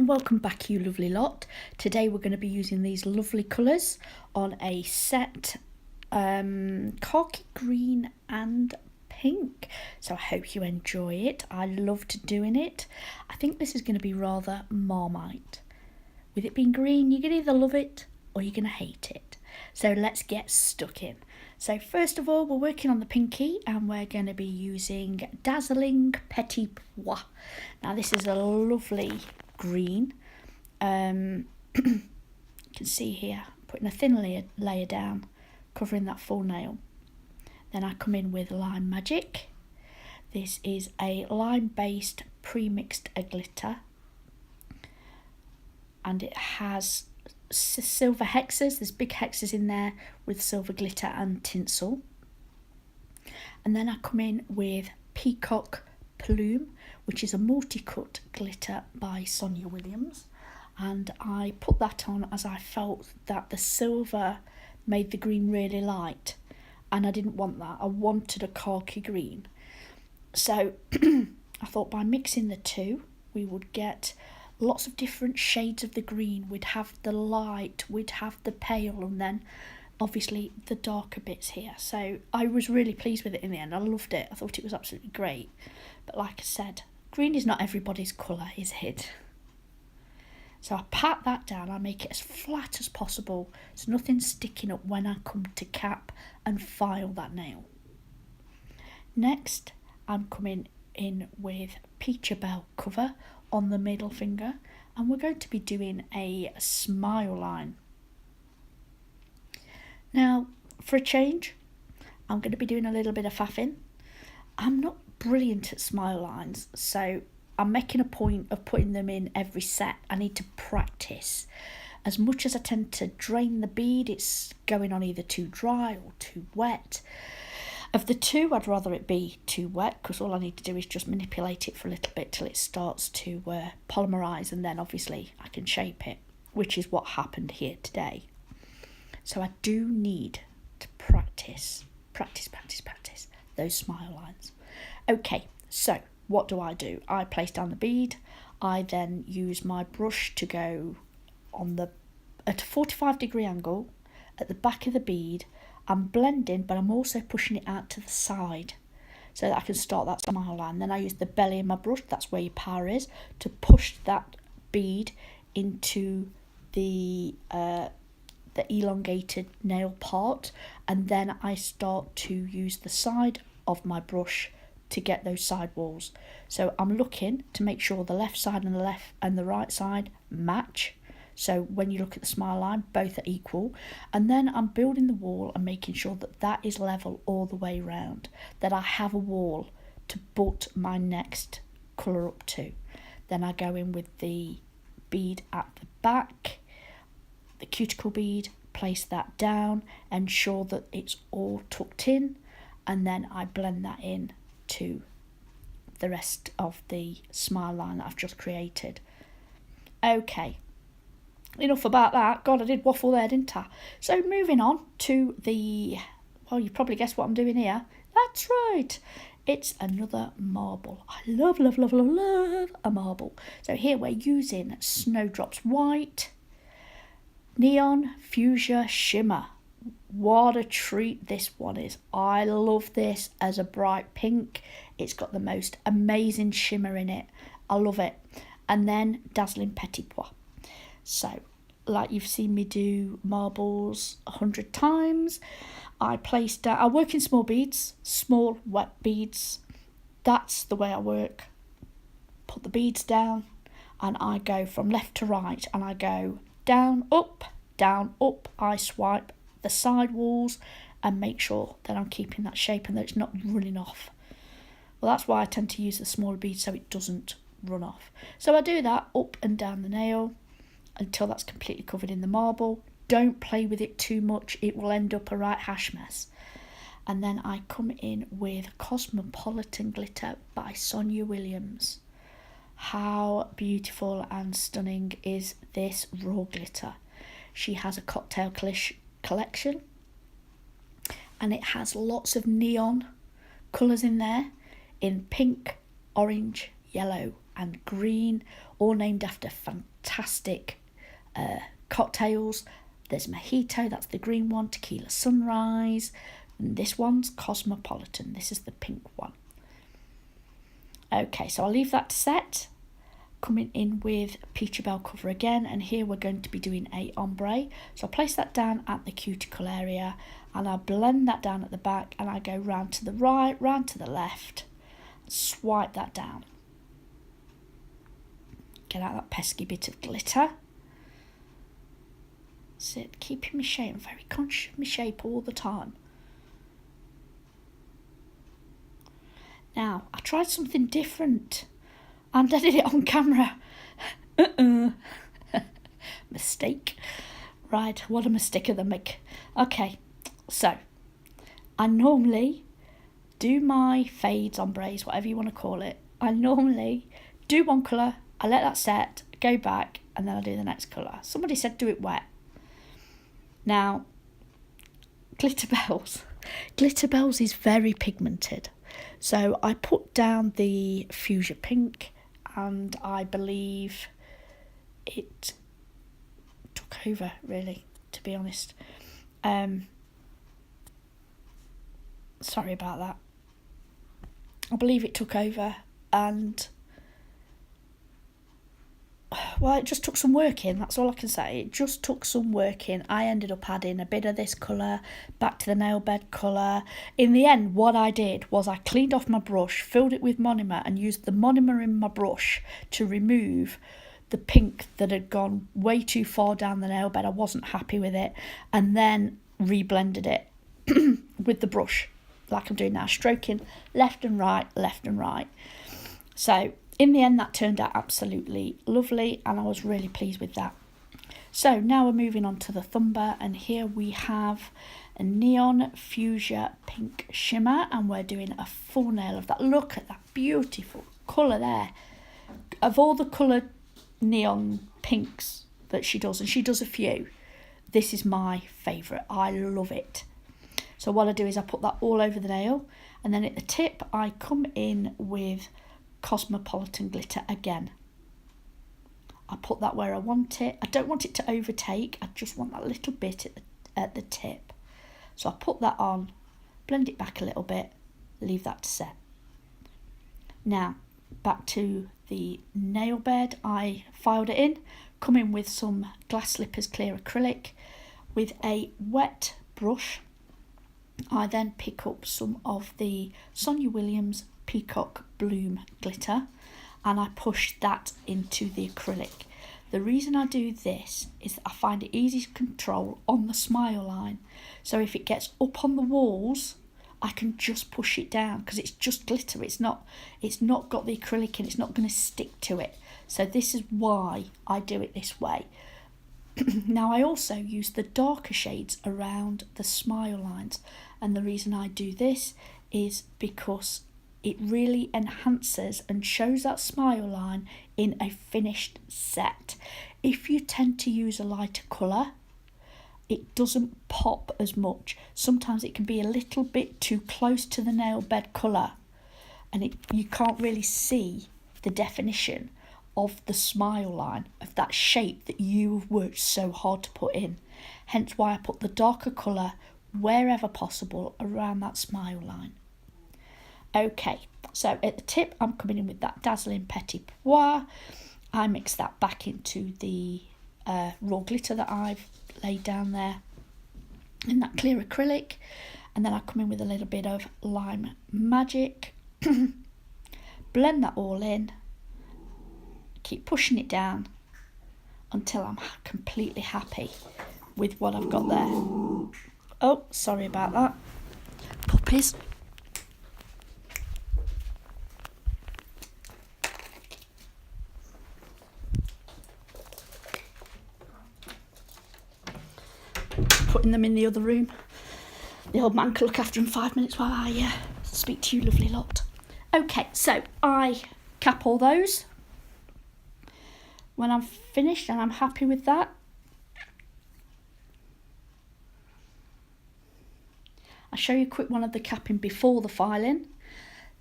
and welcome back, you lovely lot. Today we're going to be using these lovely colours on a set khaki green and pink. So I hope you enjoy it. I loved doing it. I think this is going to be rather Marmite. With it being green, you can either love it or you're going to hate it. So let's get stuck in. So first of all, we're working on the pinky and we're going to be using Dazzling Petit Pois. Now this is a lovely green. You can see here, putting a thin layer down, covering that full nail. Then I come in with Lime Magic. This is a lime-based pre-mixed glitter. And it has silver hexes. There's big hexes in there with silver glitter and tinsel. And then I come in with Peacock Plume, which is a multi-cut glitter by Sonia Williams, and I put that on as I felt that the silver made the green really light, and I didn't want that. I wanted a khaki green. So I thought by mixing the two we would get lots of different shades of the green. We'd have the light, we'd have the pale, and then obviously the darker bits here. So I was really pleased with it in the end. I loved it. I thought it was absolutely great. But like I said, green is not everybody's colour, is it? So I pat that down. I make it as flat as possible so nothing's sticking up when I come to cap and file that nail. Next, I'm coming in with Peachabel cover on the middle finger, and we're going to be doing a smile line. Now, for a change, I'm going to be doing a little bit of faffing. I'm not brilliant at smile lines, so I'm making a point of putting them in every set. I need to practice. As much as I tend to drain the bead, it's going on either too dry or too wet. Of the two, I'd rather it be too wet, because all I need to do is just manipulate it for a little bit till it starts to polymerise, and then obviously I can shape it, which is what happened here today. So I do need to practice those smile lines. Okay, so what do? I place down the bead. I then use my brush to go at a 45-degree angle at the back of the bead. I'm blending, but I'm also pushing it out to the side so that I can start that smile line. Then I use the belly of my brush, that's where your power is, to push that bead into the elongated nail part, and then I start to use the side of my brush to get those side walls. So I'm looking to make sure the left side and the right side match. So when you look at the smile line, both are equal. And then I'm building the wall and making sure that that is level all the way round, that I have a wall to butt my next colour up to. Then I go in with the bead at the back, the cuticle bead, place that down, ensure that it's all tucked in, and then I blend that in to the rest of the smile line that I've just created. Okay. Enough about that. God, I did waffle there, didn't I? So moving on to well, you probably guessed what I'm doing here. That's right. It's another marble. I love a marble. So here we're using Snowdrops White, Neon, Fuchsia, Shimmer. What a treat this one is. I love this as a bright pink. It's got the most amazing shimmer in it. I love it. And then Dazzling Petit Pois. So, like you've seen me do marbles 100 times, I work in small beads, small wet beads. That's the way I work. Put the beads down and I go from left to right, and I go down, up. I swipe the side walls and make sure that I'm keeping that shape and that it's not running off. Well, that's why I tend to use the smaller beads, so it doesn't run off. So I do that up and down the nail until that's completely covered in the marble. Don't play with it too much, it will end up a right hash mess. And then I come in with Cosmopolitan glitter by Sonia Williams. How beautiful and stunning is this raw glitter? She has a cocktail collection, and it has lots of neon colours in there, in pink, orange, yellow and green, all named after fantastic cocktails. There's Mojito, that's the green one, Tequila Sunrise, and this one's Cosmopolitan. This is the pink one. Okay, so I'll leave that to set. Coming in with Peachabel cover again, and here we're going to be doing a ombre. So I place that down at the cuticle area, and I blend that down at the back, and I go round to the right, round to the left, swipe that down. Get out that pesky bit of glitter. Sit, keeping my shape. I'm very conscious of my shape all the time. Now, I tried something different and I did it on camera. Mistake. Right, what a mistake of the make. Okay, so I normally do my fades, ombres, whatever you want to call it. I normally do one colour, I let that set, go back, and then I do the next colour. Somebody said do it wet. Now, Glitterbels is very pigmented. So I put down the Fuchsia pink, and I believe it took over, really, to be honest. Sorry about that. I believe it took over, and well, it just took some work in, that's all I can say. It just took some work in. I ended up adding a bit of this colour back to the nail bed colour. In the end, what I did was I cleaned off my brush, filled it with monomer, and used the monomer in my brush to remove the pink that had gone way too far down the nail bed. I wasn't happy with it, and then reblended it with the brush, like I'm doing now, stroking left and right, left and right. So in the end, that turned out absolutely lovely, and I was really pleased with that. So now we're moving on to the thumber, and here we have a neon fuchsia pink shimmer, and we're doing a full nail of that. Look at that beautiful colour there. Of all the coloured neon pinks that she does, and she does a few, this is my favourite. I love it. So what I do is I put that all over the nail, and then at the tip I come in with Cosmopolitan glitter again. I put that where I want it. I don't want it to overtake. I just want that little bit at the tip. So I put that on, blend it back a little bit, leave that to set. Now back to the nail bed. I filed it in, come in with some Glass Slippers clear acrylic with a wet brush. I then pick up some of the Sonia Williams Peacock Bloom glitter, and I push that into the acrylic. The reason I do this is that I find it easy to control on the smile line. So if it gets up on the walls, I can just push it down because it's just glitter. It's not got the acrylic in. It's not going to stick to it. So this is why I do it this way. Now I also use the darker shades around the smile lines, and the reason I do this is because it really enhances and shows that smile line in a finished set. If you tend to use a lighter colour, it doesn't pop as much. Sometimes it can be a little bit too close to the nail bed colour, and you can't really see the definition of the smile line, of that shape that you have worked so hard to put in. Hence why I put the darker colour wherever possible around that smile line. Okay, so at the tip I'm coming in with that Dazzling Petit Pois. I mix that back into the raw glitter that I've laid down there in that clear acrylic, and then I come in with a little bit of Lime Magic, blend that all in, keep pushing it down until I'm completely happy with what I've got there. Oh, sorry about that. Puppies. Putting them in the other room. The old man can look after them 5 minutes while I speak to you lovely lot. Okay, so I cap all those. When I'm finished and I'm happy with that, I show you a quick one of the capping before the filing.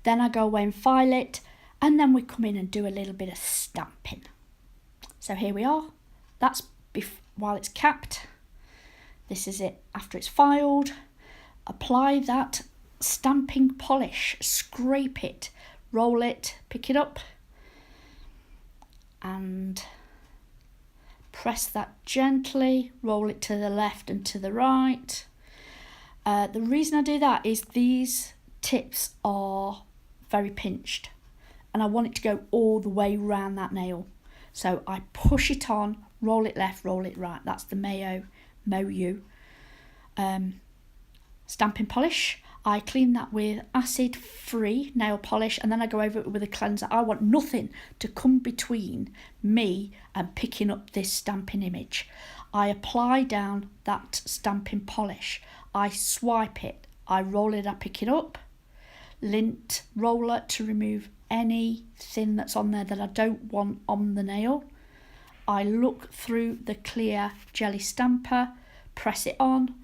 Then I go away and file it, and then we come in and do a little bit of stamping. So here we are. That's while it's capped. This is it after it's filed. Apply that stamping polish, scrape it, roll it, pick it up and press that gently, roll it to the left and to the right. The reason I do that is these tips are very pinched and I want it to go all the way around that nail. So I push it on, roll it left, roll it right. That's the Moyou stamping polish. I clean that with acid-free nail polish and then I go over it with a cleanser. I want nothing to come between me and picking up this stamping image. I apply down that stamping polish. I swipe it, I roll it, I pick it up, lint roller to remove anything that's on there that I don't want on the nail. I look through the clear jelly stamper, press it on,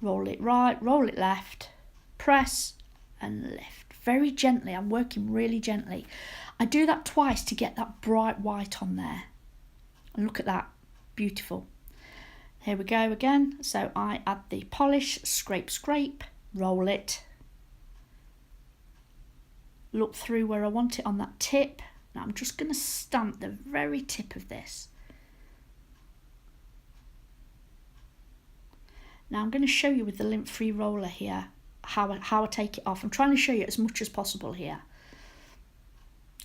roll it right, roll it left, press and lift. Very gently, I'm working really gently. I do that twice to get that bright white on there. And look at that, beautiful. Here we go again. So I add the polish, scrape, scrape, roll it. Look through where I want it on that tip. Now I'm just going to stamp the very tip of this. Now I'm going to show you with the lint-free roller here how I take it off. I'm trying to show you as much as possible here.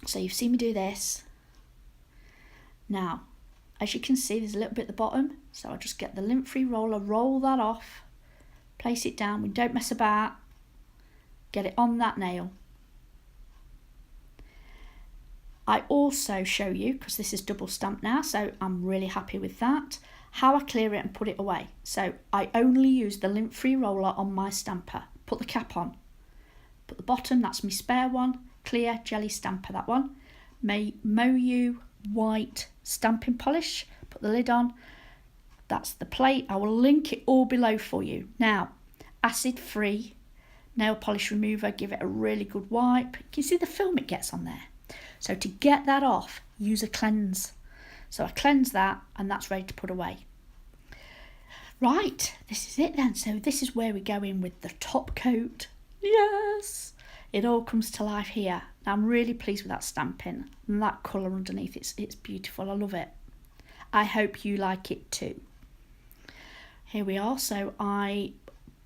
So you've seen me do this. Now, as you can see, there's a little bit at the bottom. So I just get the lint-free roller, roll that off, place it down. We don't mess about. Get it on that nail. I also show you, because this is double stamped now, so I'm really happy with that, how I clear it and put it away. So I only use the lint-free roller on my stamper. Put the cap on. Put the bottom, that's my spare one. Clear jelly stamper, that one. Moyou white stamping polish. Put the lid on. That's the plate. I will link it all below for you. Now, acid-free nail polish remover. Give it a really good wipe. You can see the film it gets on there. So to get that off, use a cleanse. So I cleanse that and that's ready to put away. Right, this is it then. So this is where we go in with the top coat. Yes, it all comes to life here. Now I'm really pleased with that stamping and that colour underneath. It's beautiful. I love it. I hope you like it too. Here we are. So I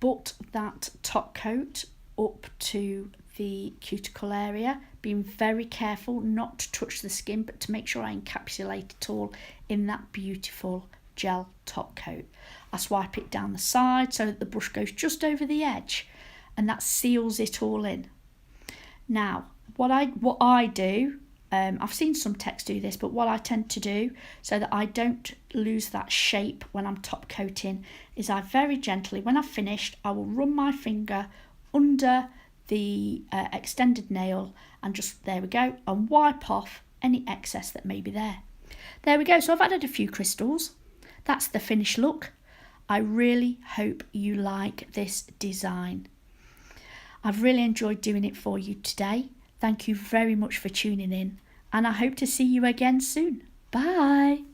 butt that top coat up to the cuticle area, being very careful not to touch the skin, but to make sure I encapsulate it all in that beautiful gel top coat. I swipe it down the side so that the brush goes just over the edge and that seals it all in. Now, what I do, I've seen some texts do this, but what I tend to do so that I don't lose that shape when I'm top coating is I very gently, when I've finished, I will run my finger under the extended nail and just, there we go, and wipe off any excess that may be there. There we go. So I've added a few crystals. That's the finished look. I really hope you like this design. I've really enjoyed doing it for you today. Thank you very much for tuning in and I hope to see you again soon. Bye.